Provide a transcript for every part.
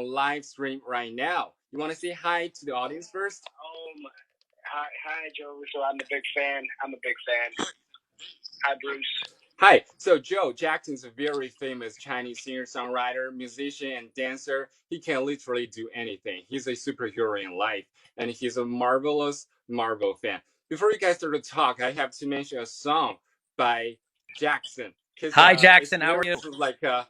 live stream right now. You want to say hi to the audience first? Hi, Joe Russo. I'm a big fan. Hi, Bruce. Hi. So Joe Jackson's a very famous Chinese singer-songwriter, musician, and dancer. He can literally do anything. He's a superhero in life, and he's a marvelous Marvel fan. Before you guys start to talk, I have to mention a song by Jackson. Because Hi, its Jackson. How are you? lyrics is like uh,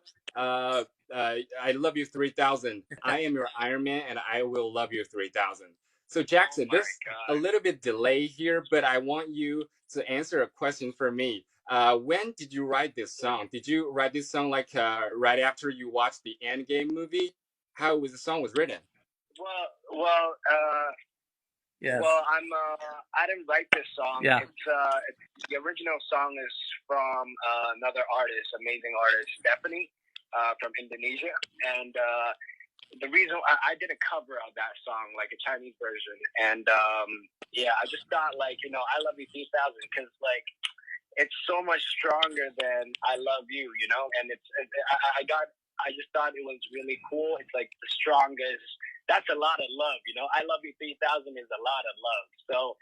I love you 3000. I am your Iron Man, and I will love you 3000. So Jackson, there's a little bit delay here, but I want you to answer a question for me. When did you write this song? Did you write this song like right after you watched the Endgame movie? How was the song was written? Well, Yes. I didn't write this song. Yeah. It's the original song is from another artist, amazing artist, Stephanie, from Indonesia, and the reason I did a cover of that song, like a Chinese version, and I just thought like I Love You 3000 because like it's so much stronger than I Love You, and I just thought it was really cool. It's like the strongest. That's a lot of love, I Love You 3000 is a lot of love. So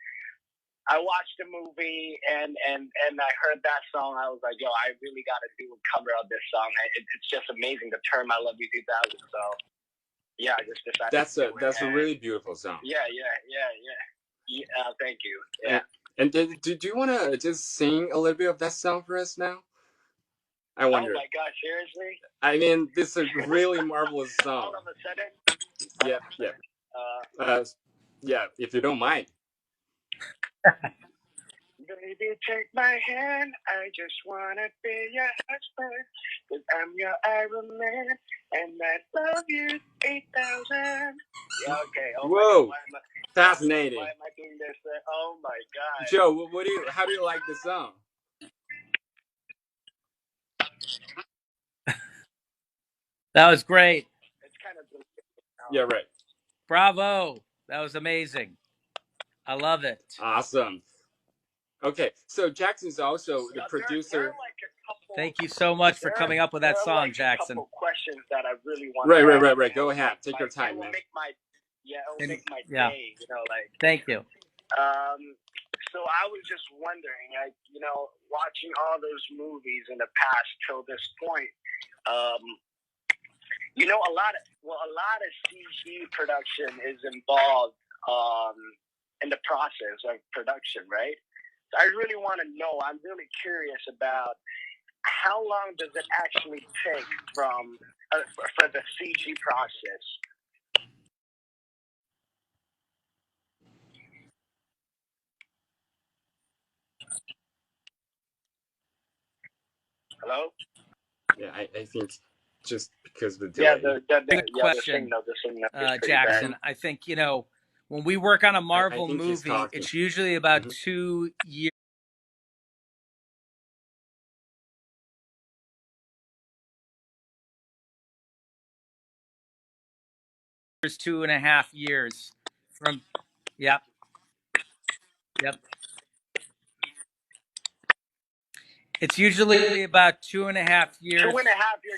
I watched the movie and I heard that song. I was like, yo, I really got to do a cover of this song. It's just amazing, the term I Love You 2000. So yeah, I just decided. That's a really beautiful song. Yeah. Thank you. Yeah. And do you want to just sing a little bit of that song for us now? I wonder. Oh my gosh, seriously? I mean, this is a really marvelous song. All of a sudden? Yeah, if you don't mind. Baby, take my hand. I just wanna be your husband, 'cause I'm your Iron Man, and I love you 8,000. Yeah, okay. Oh whoa, fascinating. Why am I doing this? Oh my god. Joe, how do you like the song? That was great. It's kind of. Yeah, right. Bravo. That was amazing. I love it. Awesome. Okay, so Jackson's also the producer. There are like a couple, Thank you so much for coming up with that song, like Jackson. A couple questions that I really want. Right. Go ahead. Take your time, man. It will make my Yeah. day. Like. Thank you. So I was just wondering, like, watching all those movies in the past till this point, a lot of CG production is involved in the process of production, right? So I really want to know. I'm really curious about how long does it actually take from for the CG process. Hello? Yeah, I think just because of the delay. Good question, Jackson. I think, when we work on a Marvel movie, it's usually about 2 years. There's 2.5 years from, yep. It's usually about 2.5 years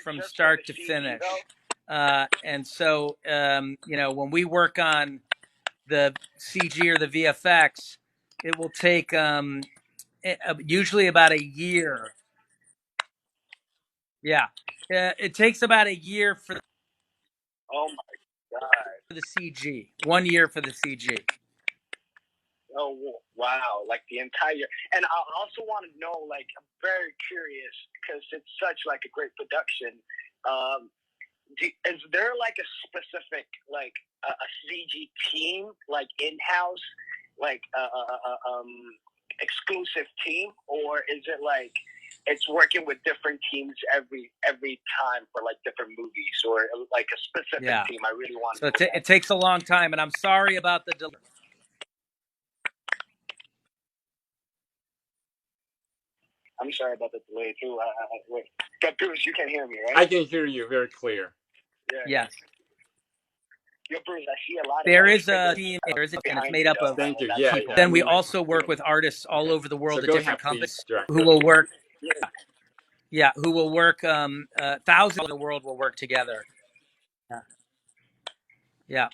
from start to finish. And so, when we work on the CG or the VFX, it will take usually about a year. Yeah. It takes about a year for Oh my god. the CG. 1 year for the CG. Oh wow! Like the entire, and I also want to know. Like, I'm very curious because it's such like a great production. Is there like a specific like a CG team like in house, like exclusive team, or is it like it's working with different teams every time for like different movies, or like a specific team? I really want. So it takes a long time, and I'm sorry about the delay. I'm sorry about the delay too. Wait. But Bruce, you can hear me, right? I can hear you very clear. Yeah. Yes. Yo, Bruce, I see a lot of. There is a team, and it's made up of people. Then we also work with artists all over the world at different companies who will work. Yeah, who will work. Thousands in the world will work together. Yeah.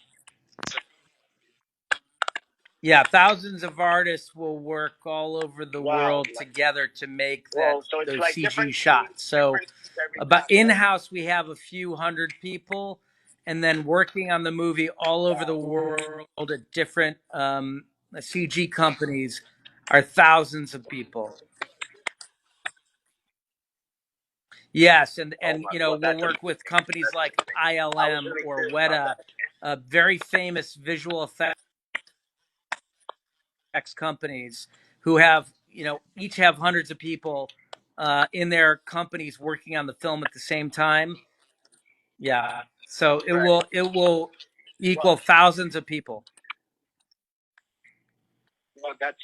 Yeah, thousands of artists will work all over the world together to make those like CG shots. So, about in-house, we have a few hundred people, and then working on the movie all over the world at different CG companies are thousands of people. Yes, and we'll work with companies like ILM or Weta, very famous visual effects companies who have each have hundreds of people in their companies working on the film at the same time. Yeah, so it will equal thousands of people. Well, that's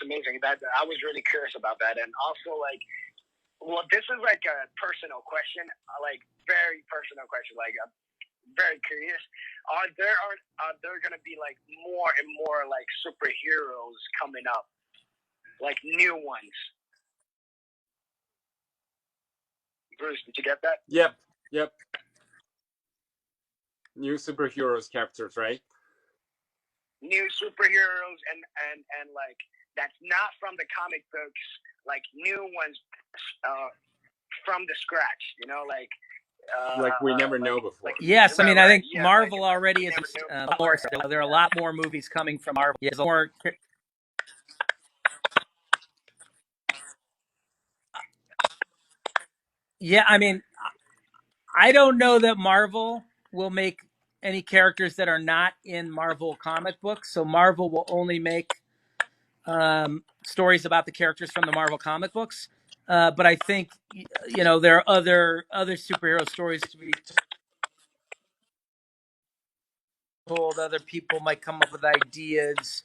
amazing. That I was really curious about that, and also like, well, this is like a personal question, like very personal question. Like, I'm very curious. Are there gonna be like more and more like superheroes coming up, like new ones? Bruce, did you get that? Yep. New superheroes characters, right? New superheroes and like that's not from the comic books, like new ones from the scratch. Like we never know before. Yes, I mean, I think Marvel already is more. There are a lot more movies coming from Marvel. There's more. Yeah, I mean, I don't know that Marvel will make any characters that are not in Marvel comic books. So Marvel will only make stories about the characters from the Marvel comic books. But I think there are other superhero stories to be told. Other people might come up with ideas.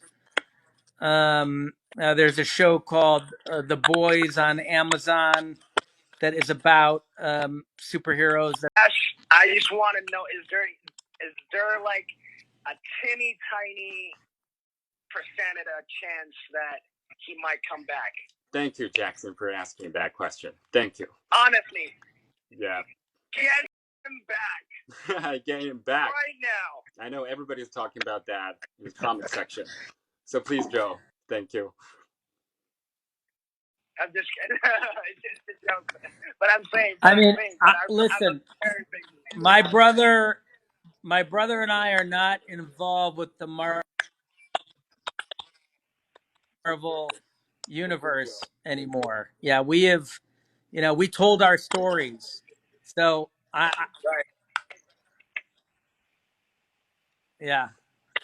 There's a show called The Boys on Amazon that is about superheroes. I just want to know: is there like a teeny tiny percentage chance that he might come back? Thank you, Jackson, for asking that question. Thank you. Honestly. Yeah. Get him back. Get him back right now. I know everybody's talking about that in the comment section. So please, Joe. Thank you. I'm just kidding. It's just a joke. But I'm saying. Listen, my brother and I are not involved with the Marvel universe anymore. Yeah, we have, we told our stories. So yeah,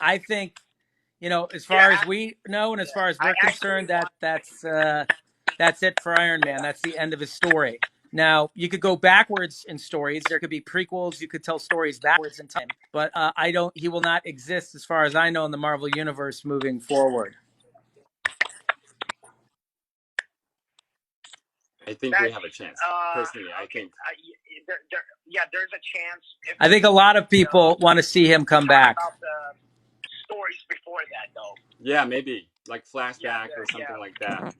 I think, as far as we know and as far as we're concerned, that's it for Iron Man. That's the end of his story. Now, you could go backwards in stories. There could be prequels. You could tell stories backwards in time. But he will not exist, as far as I know, in the Marvel universe moving forward. I think we have a chance. Personally, I think. There's a chance. I think a lot of people want to see him come back. About the stories before that, though. Yeah, maybe like flashback or something like that.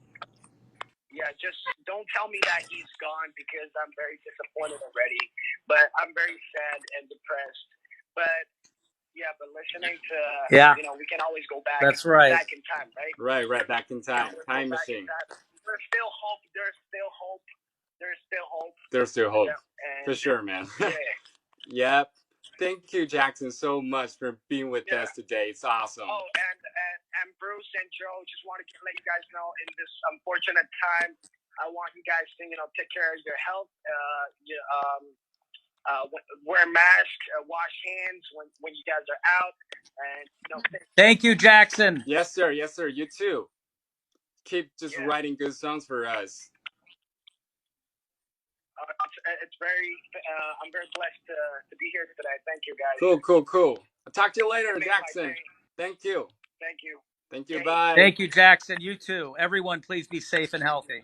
Yeah, just don't tell me that he's gone, because I'm very disappointed already. But I'm very sad and depressed. But listening to we can always go back. That's right. Back in time, right? Right. Back in time. Time machine. There's still hope. There's still hope. There's still hope. There's still hope. Yeah, for sure, man. Yeah. Yep. Thank you, Jackson, so much for being with us today. It's awesome. Oh, and Bruce and Joe, just want to let you guys know, in this unfortunate time, I want you guys to take care of your health. Wear masks, wash hands when you guys are out, and Thank you, Jackson. Yes, sir. Yes, sir. You too. Keep just writing good songs for us. It's very. I'm very blessed to be here today. Thank you, guys. Cool. I'll talk to you later, Jackson. Thank you. Thank you. Thank you. Bye. Thank you, Jackson. You too. Everyone, please be safe and healthy.